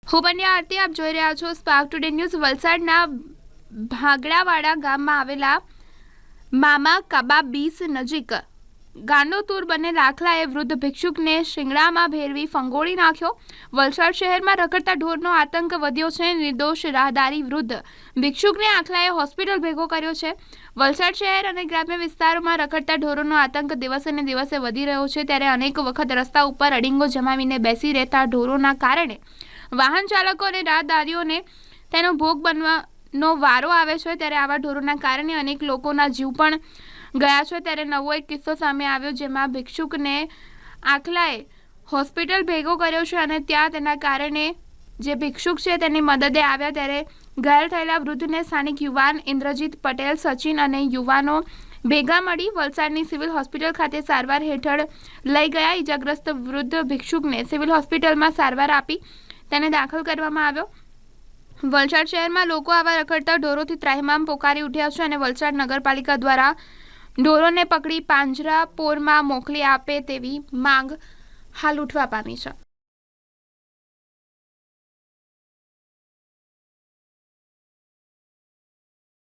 હું બન્યા આરતી, આપ જોઈ રહ્યા છો સ્પાર્ક ટુડે ન્યૂઝ। વલસાડના ભાગડાવાડા ગામમાં આવેલા મામા કાબા બીચ નજીક ગાંડોતુર બને દાખલાએ વૃદ્ધ ભિક્ષુકને શિંગડામાં ભેરવી ફંગોળી નાખ્યો। વલસાડ શહેરમાં રખડતા ઢોરનો આતંક વધ્યો છે। નિર્દોષ રાહદારી વૃદ્ધ ભિક્ષુકને આખલાએ હોસ્પિટલ ભેગો કર્યો છે। વલસાડ શહેર અને ગ્રામ્ય વિસ્તારોમાં રખડતા ઢોરોનો આતંક દિવસે ને દિવસે વધી રહ્યો છે, ત્યારે અનેક વખત રસ્તા ઉપર અડીંગો જમાવીને બેસી રહેતા ઢોરોના કારણે વાહન ચાલકો અને રાહદારીઓને તેનો ભોગ બનવાનો વારો આવે છે। ત્યારે આવા ઢોરોના કારણે અનેક લોકોના જીવ પણ ગયા છે। ત્યારે નવો એક કિસ્સો સામે આવ્યો, જેમાં ભિક્ષુકને આખલાએ હોસ્પિટલ ભેગો કર્યો છે અને ત્યાં તેના કારણે જે ભિક્ષુક છે તેની મદદે આવ્યા। ત્યારે ઘાયલ થયેલા વૃદ્ધને સ્થાનિક યુવાન ઇન્દ્રજીત પટેલ, સચિન અને યુવાનો ભેગા મળી વલસાડની સિવિલ હોસ્પિટલ ખાતે સારવાર હેઠળ લઈ ગયા। ઇજાગ્રસ્ત વૃદ્ધ ભિક્ષુકને સિવિલ હોસ્પિટલમાં સારવાર આપી તેને દાખલ કરવામાં આવ્યો। વલસાડ શહેરમાં લોકો આવા રખડતા ઢોરોથી ત્રાહિમામ પોકારી ઉઠ્યા છે અને વલસાડ નગરપાલિકા દ્વારા ઢોરોને પકડી પાંજરાપોરમાં મોકલી આપે તેવી માંગ હાલ ઉઠવા પામી છે।